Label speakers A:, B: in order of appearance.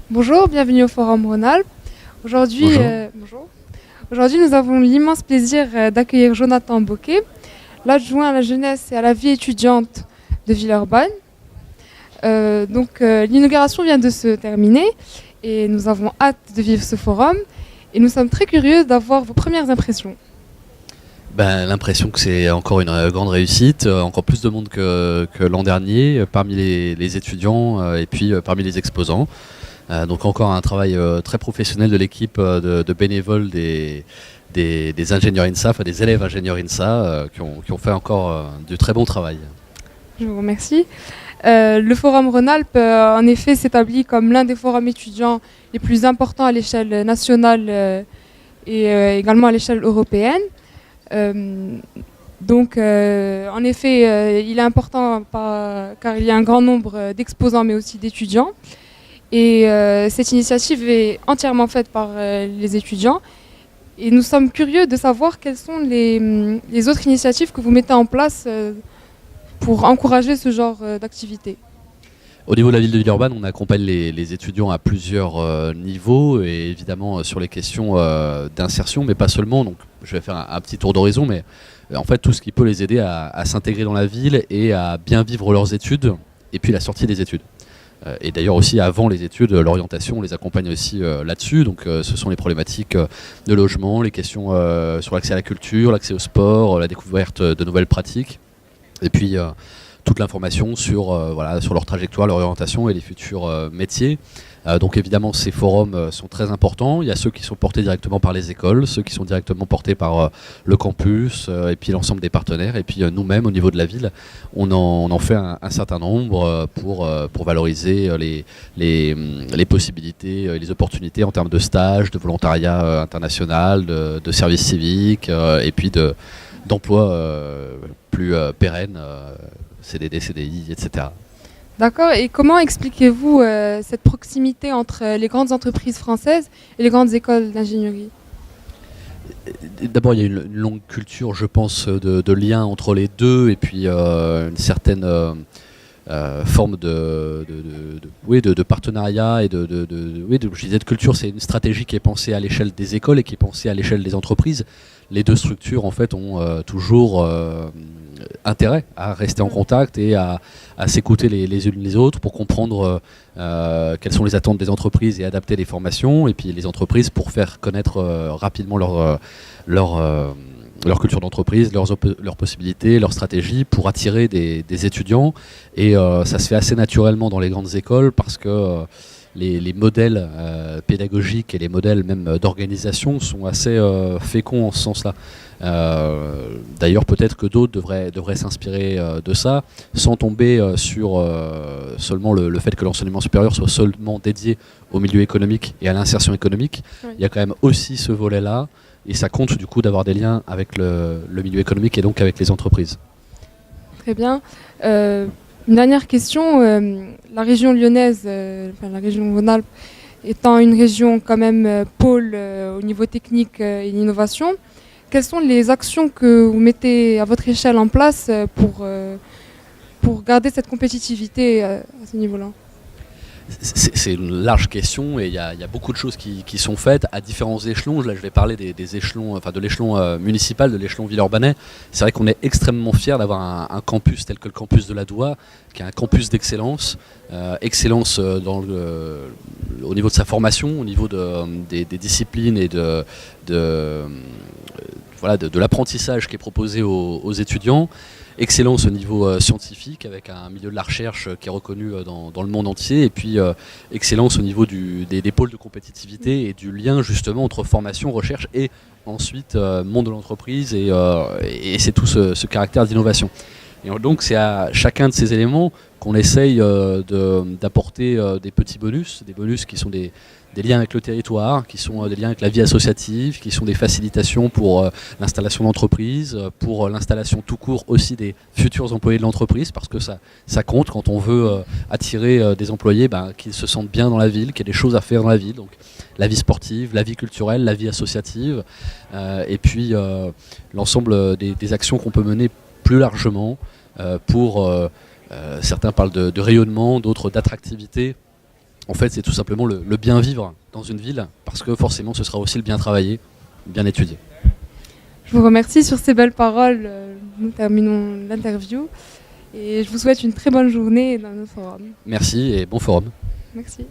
A: Bonjour, bienvenue au Forum Rhône-Alpes. Aujourd'hui,
B: Bonjour.
A: bonjour. Aujourd'hui, nous avons l'immense plaisir d'accueillir Jonathan Bocquet, l'adjoint à la jeunesse et à la vie étudiante de Villeurbanne. L'inauguration vient de se terminer et nous avons hâte de vivre ce forum et nous sommes très curieux d'avoir vos premières impressions.
B: L'impression que c'est encore une grande réussite, encore plus de monde que l'an dernier, parmi les étudiants et puis parmi les exposants. Donc encore un travail très professionnel de l'équipe de bénévoles des ingénieurs INSA, enfin des élèves ingénieurs INSA qui ont fait encore du très bon travail.
A: Je vous remercie. Le Forum Rhône-Alpes, en effet, s'établit comme l'un des forums étudiants les plus importants à l'échelle nationale et également à l'échelle européenne. En effet, il est important car il y a un grand nombre d'exposants mais aussi d'étudiants. Et cette initiative est entièrement faite par les étudiants. Et nous sommes curieux de savoir quelles sont les autres initiatives que vous mettez en place pour encourager ce genre d'activité.
B: Au niveau de la ville de Villeurbanne, on accompagne les étudiants à plusieurs niveaux et évidemment sur les questions d'insertion, mais pas seulement. Donc, je vais faire un petit tour d'horizon, mais en fait tout ce qui peut les aider à s'intégrer dans la ville et à bien vivre leurs études et puis la sortie des études. Et d'ailleurs aussi avant les études, l'orientation, on les accompagne aussi là-dessus. Donc ce sont les problématiques de logement, les questions sur l'accès à la culture, l'accès au sport, la découverte de nouvelles pratiques. Et puis toute l'information sur leur trajectoire, leur orientation et les futurs métiers. Donc évidemment ces forums sont très importants. Il y a ceux qui sont portés directement par les écoles, ceux qui sont directement portés par le campus et puis l'ensemble des partenaires. Et puis nous-mêmes au niveau de la ville, on en fait un certain nombre pour valoriser les possibilités et les opportunités en termes de stages, de volontariat international, de service civique et puis d'emplois plus pérennes, CDD, CDI, etc.
A: D'accord. Et comment expliquez-vous cette proximité entre les grandes entreprises françaises et les grandes écoles d'ingénierie ?
B: D'abord, il y a une longue culture, je pense, de lien entre les deux, et puis une certaine forme de partenariat et je disais de culture. C'est une stratégie qui est pensée à l'échelle des écoles et qui est pensée à l'échelle des entreprises. Les deux structures, en fait, ont toujours intérêt à rester en contact et à s'écouter les unes les autres pour comprendre quelles sont les attentes des entreprises et adapter les formations, et puis les entreprises pour faire connaître rapidement leur culture d'entreprise, leurs possibilités, leurs stratégies pour attirer des étudiants. Et ça se fait assez naturellement dans les grandes écoles parce que les modèles pédagogiques et les modèles même d'organisation sont assez féconds en ce sens-là. D'ailleurs, peut-être que d'autres devraient s'inspirer de ça, sans tomber sur seulement le fait que l'enseignement supérieur soit seulement dédié au milieu économique et à l'insertion économique. Oui. Il y a quand même aussi ce volet-là, et ça compte du coup d'avoir des liens avec le milieu économique et donc avec les entreprises.
A: Très bien. Une dernière question. La région lyonnaise, la région Rhône-Alpes, étant une région quand même pôle au niveau technique et d'innovation, quelles sont les actions que vous mettez à votre échelle en place pour garder cette compétitivité à ce niveau-là ?
B: C'est une large question et il y a beaucoup de choses qui sont faites à différents échelons. Là, je vais parler des échelons, enfin de l'échelon municipal, de l'échelon villeurbanais. C'est vrai qu'on est extrêmement fiers d'avoir un campus tel que le campus de la Doua, qui est un campus d'excellence, excellence au niveau de sa formation, au niveau des disciplines et de l'apprentissage qui est proposé aux étudiants. Excellence au niveau scientifique, avec un milieu de la recherche qui est reconnu dans le monde entier, et puis excellence au niveau des pôles de compétitivité et du lien justement entre formation, recherche et ensuite monde de l'entreprise, et c'est tout ce caractère d'innovation. Et donc c'est à chacun de ces éléments qu'on essaye d'apporter des petits bonus, des bonus qui sont des liens avec le territoire, qui sont des liens avec la vie associative, qui sont des facilitations pour l'installation d'entreprises, pour l'installation tout court aussi des futurs employés de l'entreprise, parce que ça compte quand on veut attirer des employés qui se sentent bien dans la ville, qu'il y a des choses à faire dans la ville. Donc la vie sportive, la vie culturelle, la vie associative, et puis l'ensemble des actions qu'on peut mener plus largement pour certains parlent de rayonnement, d'autres d'attractivité En fait, c'est tout simplement le bien vivre dans une ville, parce que forcément, ce sera aussi le bien travaillé, bien étudié.
A: Je vous remercie sur ces belles paroles. Nous terminons l'interview et je vous souhaite une très bonne journée dans notre forum.
B: Merci et bon forum.
A: Merci.